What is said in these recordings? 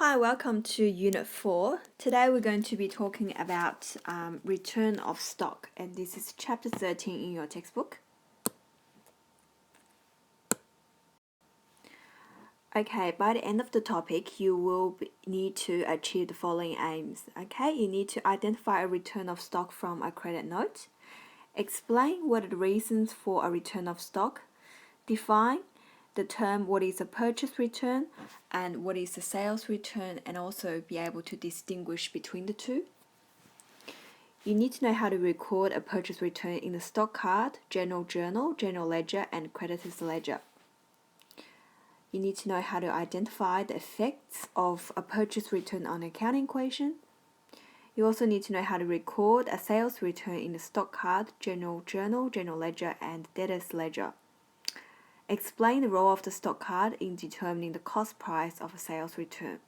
Hi, welcome to Unit 4. Today we're going to be talking about return of stock, and this is Chapter 13 in your textbook. Okay, by the end of the topic, you will need to achieve the following aims. Okay, you need to identify a return of stock from a credit note, explain what are the reasons for a return of stock, define the term what is a purchase return and what is a sales return, and also be able to distinguish between the two. You need to know how to record a purchase return in the stock card, general journal, general ledger, and creditor's ledger. You need to know how to identify the effects of a purchase return on accounting equation. You also need to know how to record a sales return in the stock card, general journal, general ledger, and debtor's ledger. Explain the role of the stock card in determining the cost price of a sales return.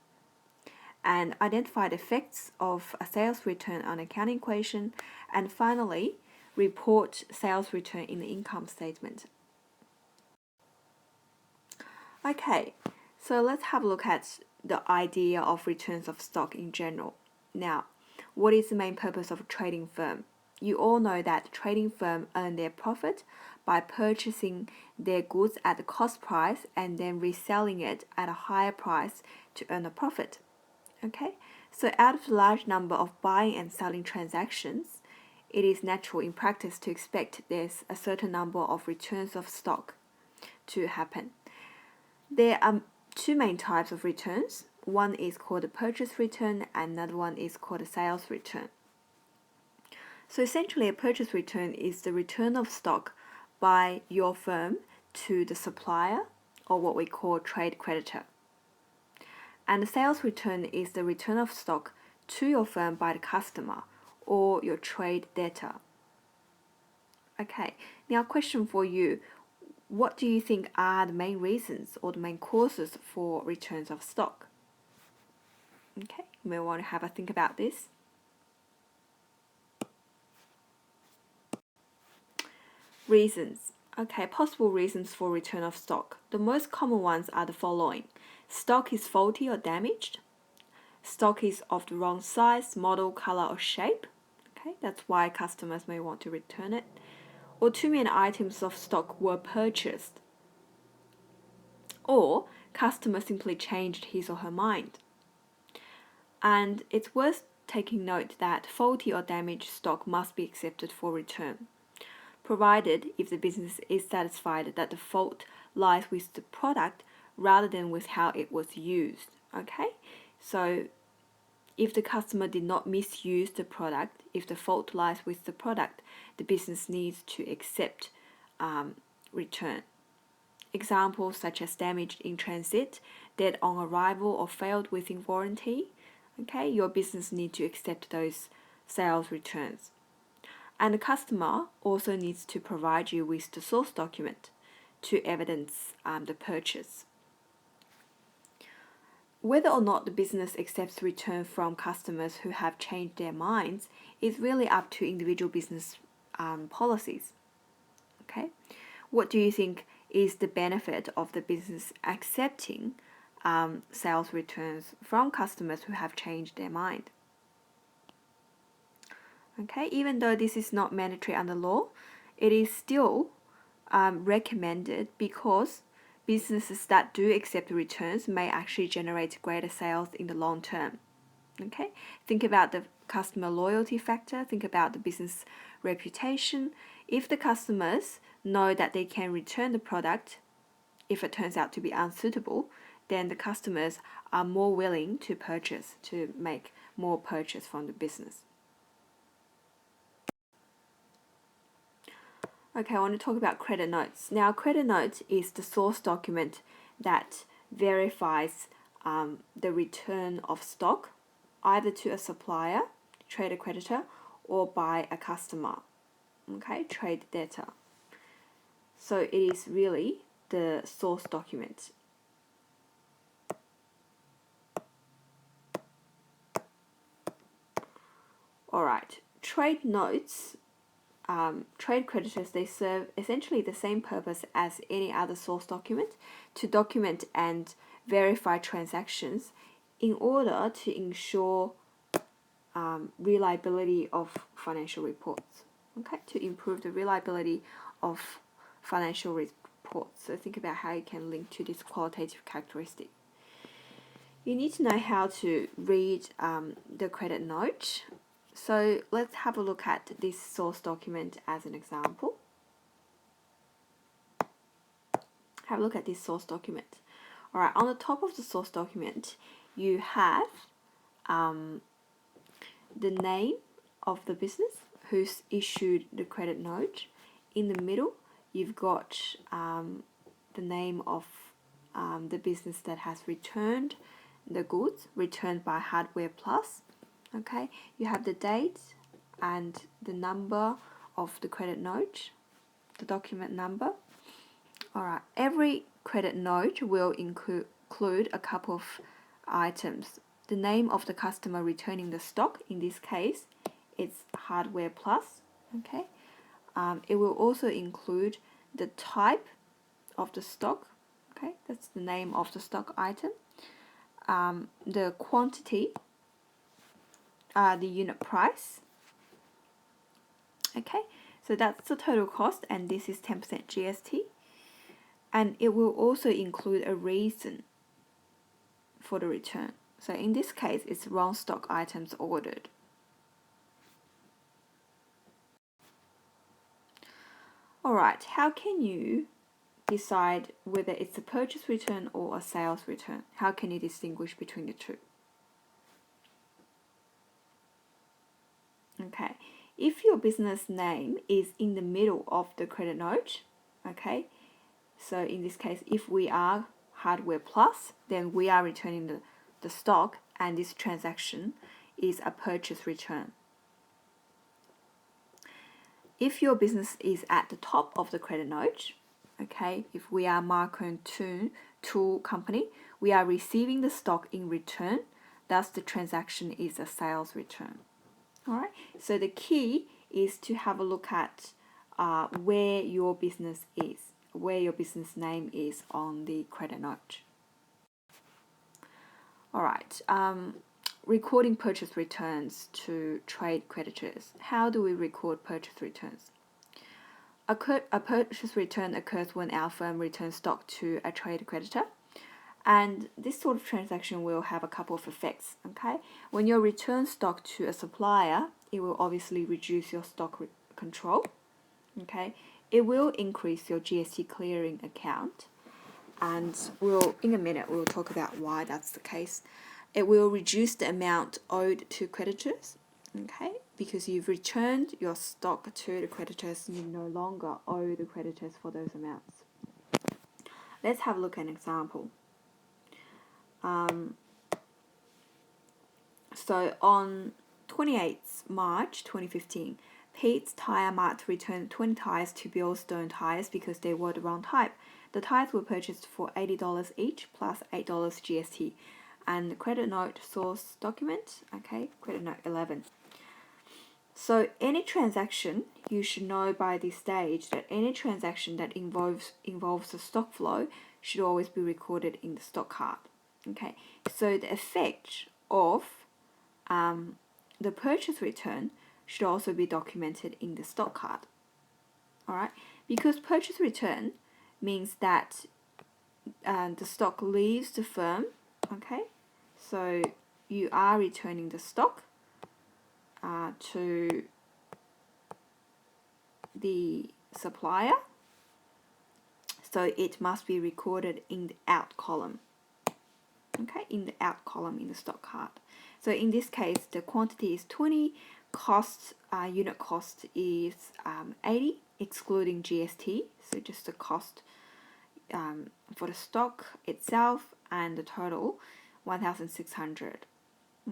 And identify the effects of a sales return on accounting equation. And finally, report sales return in the income statement. Okay, so let's have a look at the idea of returns of stock in general. Now, what is the main purpose of a trading firm? You all know that trading firms earn their profit by purchasing their goods at the cost price and then reselling it at a higher price to earn a profit. Okay, so out of the large number of buying and selling transactions, it is natural in practice to expect there's a certain number of returns of stock to happen. There are two main types of returns. One is called a purchase return and another one is called a sales return. So essentially, a purchase return is the return of stock by your firm to the supplier, or what we call trade creditor. And the sales return is the return of stock to your firm by the customer or your trade debtor. Okay, now question for you. What do you think are the main reasons or the main causes for returns of stock? Okay, you may want to have a think about this. Reasons. Okay, possible reasons for return of stock. The most common ones are the following. Stock is faulty or damaged. Stock is of the wrong size, model, color, or shape. Okay, that's why customers may want to return it. Or too many items of stock were purchased. Or customer simply changed his or her mind. And it's worth taking note that faulty or damaged stock must be accepted for return, provided if the business is satisfied that the fault lies with the product rather than with how it was used. Okay, so if the customer did not misuse the product, if the fault lies with the product, the business needs to accept return. Examples such as damaged in transit, dead on arrival, or failed within warranty. Okay, your business needs to accept those sales returns. And the customer also needs to provide you with the source document to evidence the purchase. Whether or not the business accepts return from customers who have changed their minds is really up to individual business policies. Okay, what do you think is the benefit of the business accepting sales returns from customers who have changed their mind? Okay, even though this is not mandatory under law, it is still recommended because businesses that do accept returns may actually generate greater sales in the long term. Okay, think about the customer loyalty factor, think about the business reputation. If the customers know that they can return the product if it turns out to be unsuitable, then the customers are more willing to purchase, to make more purchase from the business. Okay, I want to talk about credit notes. Now, credit note is the source document that verifies the return of stock either to a supplier, trade creditor, or by a customer, okay, trade debtor. So it is really the source document. All right, trade notes. Trade creditors, they serve essentially the same purpose as any other source document to document and verify transactions in order to ensure reliability of financial reports. Okay, to improve the reliability of financial reports. So think about how you can link to this qualitative characteristic. You need to know how to read the credit note. So let's have a look at this source document as an example. Have a look at this source document. All right, on the top of the source document, you have the name of the business who's issued the credit note. In the middle, you've got the name of the business that has returned the goods, returned by Hardware Plus. Okay, you have the date and the number of the credit note, the document number. All right, every credit note will include a couple of items. The name of the customer returning the stock, in this case, it's Hardware Plus. Okay, it will also include the type of the stock. Okay, that's the name of the stock item. The quantity, the unit price. Okay, so that's the total cost, and this is 10% GST. And it will also include a reason for the return. So in this case, it's wrong stock items ordered. All right, how can you decide whether it's a purchase return or a sales return? How can you distinguish between the two? Okay, if your business name is in the middle of the credit note, okay, so in this case, if we are Hardware Plus, then we are returning the stock, and this transaction is a purchase return. If your business is at the top of the credit note, okay, if we are Marco Tool Company, we are receiving the stock in return, thus the transaction is a sales return. All right, so the key is to have a look at where your business is, where your business name is on the credit note. All right, recording purchase returns to trade creditors. How do we record purchase returns? A purchase return occurs when our firm returns stock to a trade creditor, and this sort of transaction will have a couple of effects. Okay, when you return stock to a supplier, it will obviously reduce your stock control. Okay, it will increase your GST clearing account, and in a minute we'll talk about why that's the case. It will reduce the amount owed to creditors, okay, because you've returned your stock to the creditors, you no longer owe the creditors for those amounts. Let's have a look at an example. So on 28th March 2015, Pete's Tire Mart returned 20 tires to Billstone Tires because they were the wrong type. The tires were purchased for $80 each plus $8 GST. And the credit note source document, okay, credit note 11. So any transaction, you should know by this stage that any transaction that involves a stock flow should always be recorded in the stock card. Okay, so the effect of the purchase return should also be documented in the stock card. All right, because purchase return means that the stock leaves the firm. Okay, so you are returning the stock to the supplier, so it must be recorded in the out column. Okay, in the out column in the stock card. So in this case, the quantity is 20, unit cost is 80, excluding GST, so just the cost for the stock itself, and the total 1,600.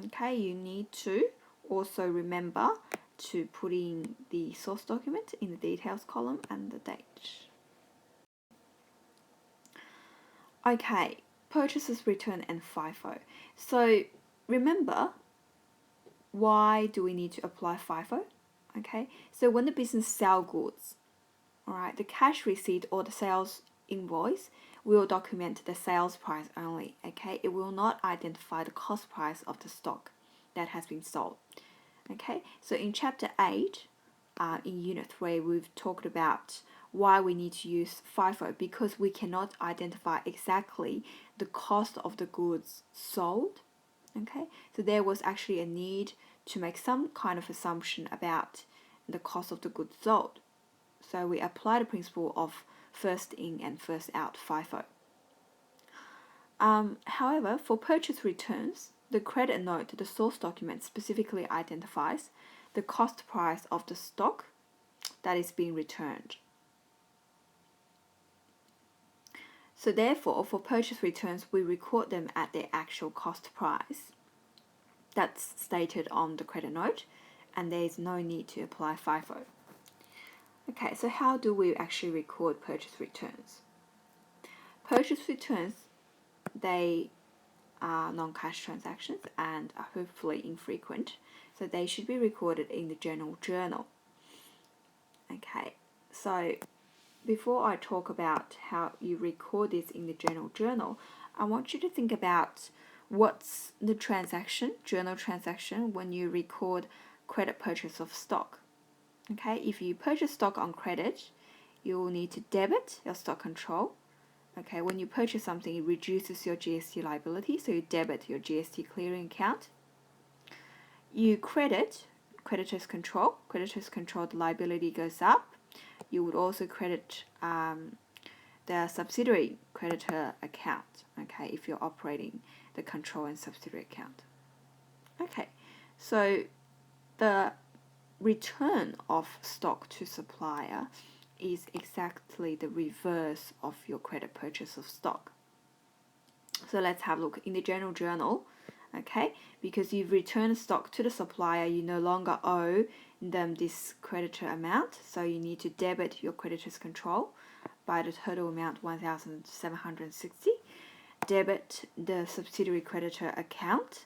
Okay, you need to also remember to put in the source document in the details column and the date. Okay, purchases return and FIFO. So remember, why do we need to apply FIFO? Okay, so when the business sell goods, all right, the cash receipt or the sales invoice will document the sales price only, okay? It will not identify the cost price of the stock that has been sold, okay? So in chapter 8, in unit 3, we've talked about why we need to use FIFO, because we cannot identify exactly the cost of the goods sold, okay? So there was actually a need to make some kind of assumption about the cost of the goods sold. So we apply the principle of first in and first out FIFO. However, for purchase returns, the credit note, the source document, specifically identifies the cost price of the stock that is being returned. So therefore, for purchase returns, we record them at their actual cost price that's stated on the credit note, and there is no need to apply FIFO. Okay, so how do we actually record purchase returns? Purchase returns, they are non-cash transactions and are hopefully infrequent, so they should be recorded in the general journal. Okay, so before I talk about how you record this in the general journal, I want you to think about what's the transaction, journal transaction, when you record credit purchase of stock. Okay, if you purchase stock on credit, you will need to debit your stock control. Okay, when you purchase something, it reduces your GST liability, so you debit your GST clearing account. You credit creditors control. Creditors control, the liability goes up. You would also credit the subsidiary creditor account, okay, if you're operating the control and subsidiary account. Okay, so the return of stock to supplier is exactly the reverse of your credit purchase of stock. So let's have a look in the general journal, okay, because you've returned stock to the supplier, you no longer owe them this creditor amount, so you need to debit your creditors control by the total amount 1,760, debit the subsidiary creditor account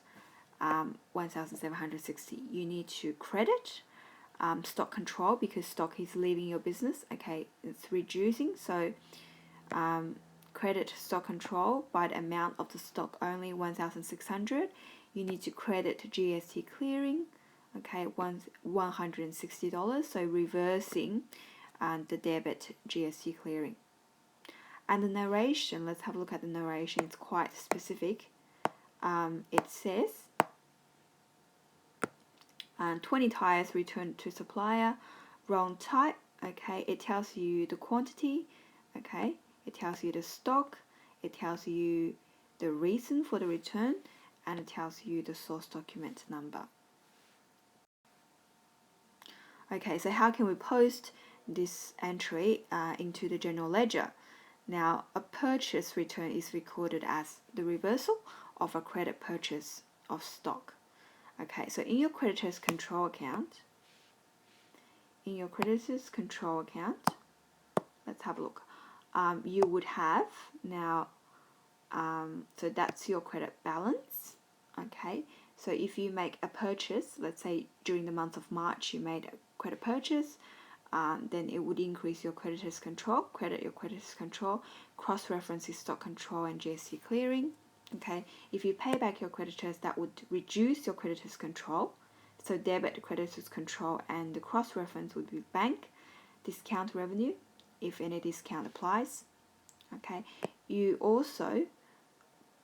1,760. You need to credit stock control because stock is leaving your business, okay, it's reducing, so credit stock control by the amount of the stock only 1,600. You need to credit GST clearing, okay, $160, so reversing the debit GST clearing. And the narration, let's have a look at the narration, it's quite specific. It says 20 tires returned to supplier, wrong type, okay, it tells you the quantity, okay, it tells you the stock, it tells you the reason for the return, and it tells you the source document number. Okay, so how can we post this entry into the general ledger? Now, a purchase return is recorded as the reversal of a credit purchase of stock. Okay, so in your creditors control account, let's have a look. You would have now, so that's your credit balance. Okay, so if you make a purchase, let's say during the month of March you made a credit purchase, then it would increase your creditors control, credit your creditors control, cross-reference your stock control and GST clearing. Okay, if you pay back your creditors, that would reduce your creditors control, so debit creditors control, and the cross-reference would be bank discount revenue if any discount applies. Okay, you also,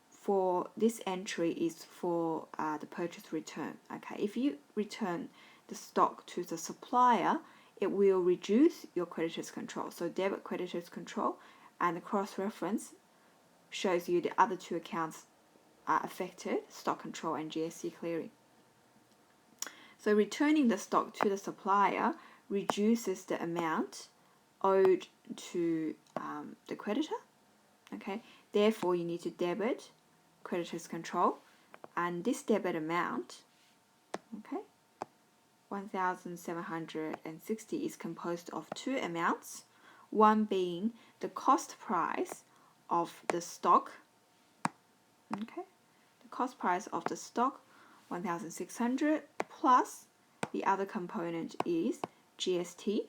for this entry is for the purchase return. Okay, if you return the stock to the supplier, it will reduce your creditors control, so debit creditors control, and the cross-reference shows you the other two accounts are affected, stock control and GST clearing. So returning the stock to the supplier reduces the amount owed to the creditor. Okay, therefore you need to debit creditors control, and this debit amount, okay, 1,760 is composed of two amounts, one being the cost price of the stock, okay, the cost price of the stock 1,600 plus the other component is GST,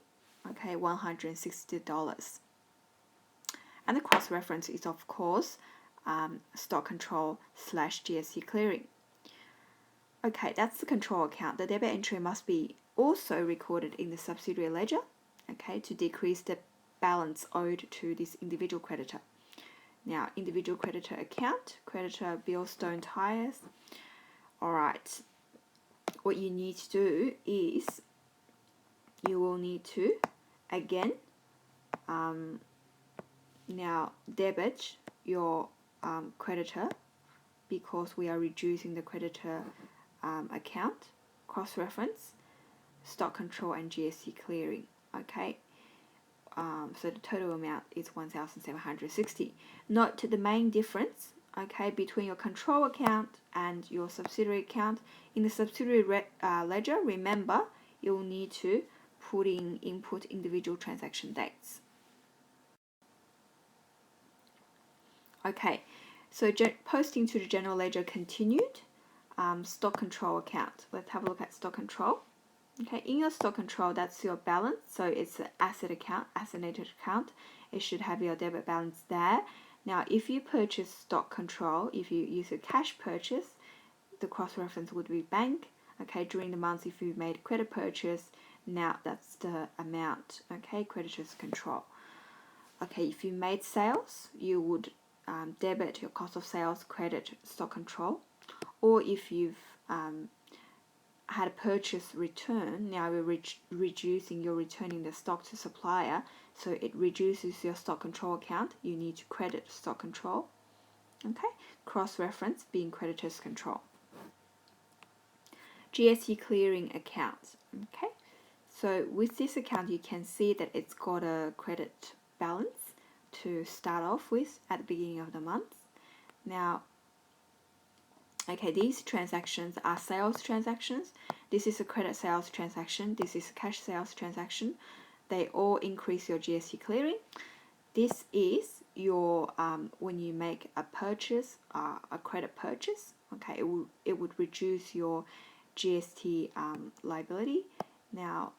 okay, $160. And the cross-reference is, of course, stock control / GST clearing. Okay, that's the control account. The debit entry must be also recorded in the subsidiary ledger, okay, to decrease the balance owed to this individual creditor. Now, individual creditor account, creditor Billstone Tires. All right, what you need to do is you will need to, again, now debit your creditor, because we are reducing the creditor account, cross-reference, stock control and GST clearing, okay? So the total amount is 1,760. Note the main difference, okay, between your control account and your subsidiary account. In the subsidiary ledger, remember, you will need to input individual transaction dates. Okay, so posting to the general ledger continued. Stock control account. Let's have a look at stock control. Okay, in your stock control, that's your balance. So it's an asset account, assignated account. It should have your debit balance there. Now, if you purchase stock control, if you use a cash purchase, the cross-reference would be bank. Okay, during the month, if you made a credit purchase, now that's the amount. Okay, creditors control. Okay, if you made sales, you would debit your cost of sales, credit stock control. Or if you've had a purchase return, now you're returning the stock to supplier, so it reduces your stock control account. You need to credit stock control. Okay, cross-reference being creditors control. GST clearing account. Okay, so with this account, you can see that it's got a credit balance to start off with at the beginning of the month. Now, okay, these transactions are sales transactions. This is a credit sales transaction. This is a cash sales transaction. They all increase your GST clearing. This is your when you make a purchase, a credit purchase. Okay, it would reduce your GST liability. Now,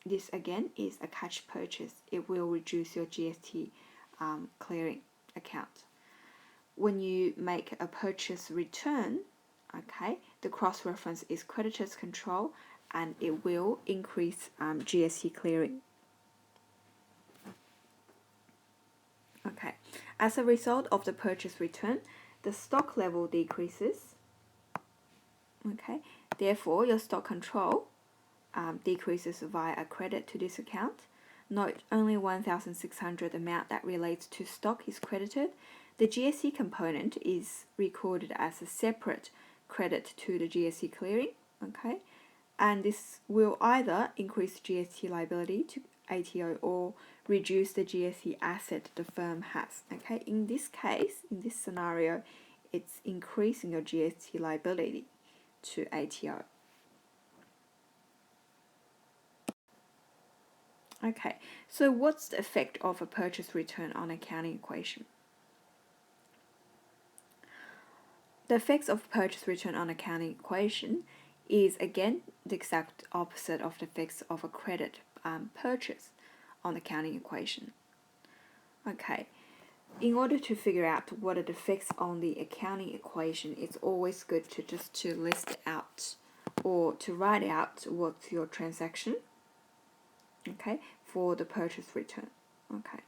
this again is a cash purchase. It will reduce your GST clearing account. When you make a purchase return, okay, the cross-reference is creditors control, and it will increase GST clearing. Okay, as a result of the purchase return, the stock level decreases. Okay, therefore your stock control decreases via a credit to this account. Note, only 1,600 amount that relates to stock is credited. The GST component is recorded as a separate credit to the GST clearing, okay? And this will either increase GST liability to ATO or reduce the GST asset the firm has, okay? In this case, in this scenario, it's increasing your GST liability to ATO. Okay, so what's the effect of a purchase return on accounting equation? The effects of purchase return on accounting equation is again the exact opposite of the effects of a credit purchase on accounting equation. Okay, in order to figure out what are the effects on the accounting equation, it's always good to list out or to write out what's your transaction, okay, for the purchase return. Okay,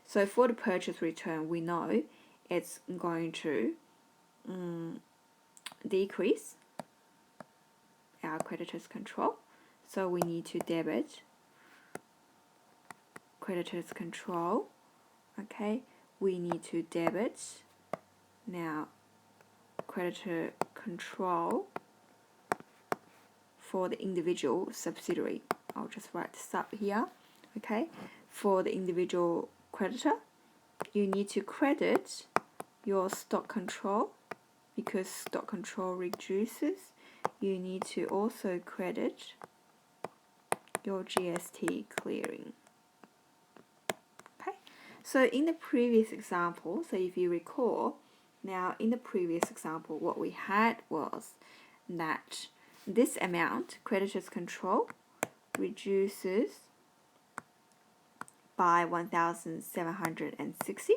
so for the purchase return, we know it's going to decrease our creditors control, so we need to debit creditors control. Okay, we need to debit now creditor control for the individual subsidiary. I'll just write this up here. Okay, for the individual creditor, you need to credit your stock control, because stock control reduces. You need to also credit your GST clearing. Okay, so in the previous example, so if you recall, now in the previous example, what we had was that this amount, creditors control, reduces by 1,760.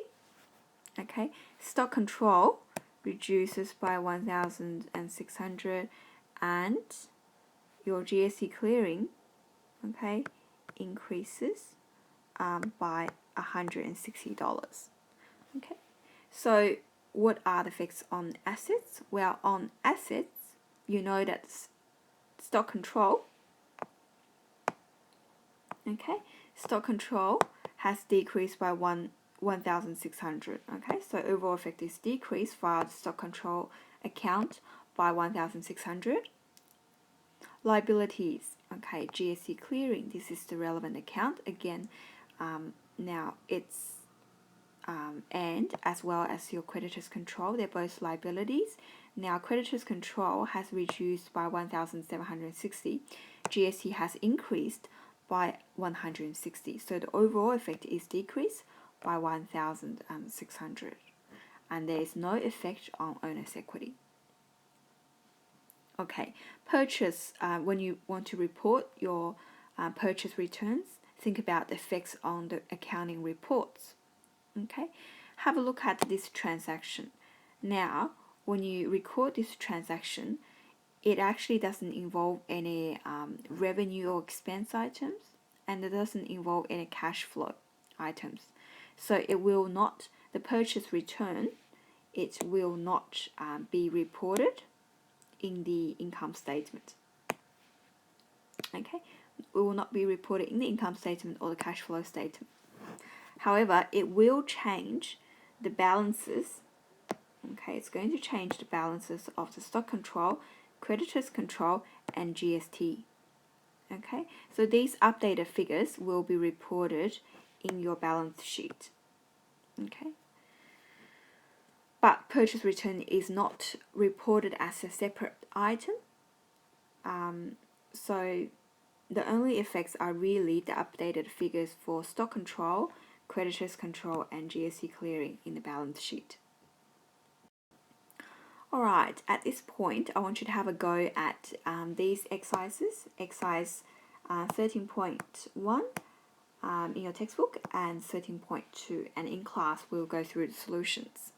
Okay, stock control reduces by 1,600, and your GST clearing, okay, increases by $160. Okay, so what are the effects on assets? Well, on assets, you know that stock control, okay, stock control has decreased by 1,600. Okay, so overall effect is decreased via the stock control account by 1,600. Liabilities, okay, GST clearing, this is the relevant account again. Now it's and as well as your creditors control, they're both liabilities. Now creditors control has reduced by 1,760. GST has increased by 160. So the overall effect is decreased by 1,600, and there is no effect on owner's equity. Okay, purchase, when you want to report your purchase returns, think about the effects on the accounting reports. Okay, have a look at this transaction. Now, when you record this transaction, it actually doesn't involve any revenue or expense items, and it doesn't involve any cash flow items. So it will not, the purchase return, it will not be reported in the income statement. Okay, it will not be reported in the income statement or the cash flow statement. However, it will change the balances. Okay, it's going to change the balances of the stock control, creditors control, and GST. Okay, so these updated figures will be reported in your balance sheet. Okay, but purchase return is not reported as a separate item. So the only effects are really the updated figures for stock control, creditors control, and GST clearing in the balance sheet. Alright, at this point, I want you to have a go at these exercises. Exercise 13.1 in your textbook and 13.2, and in class we'll go through the solutions.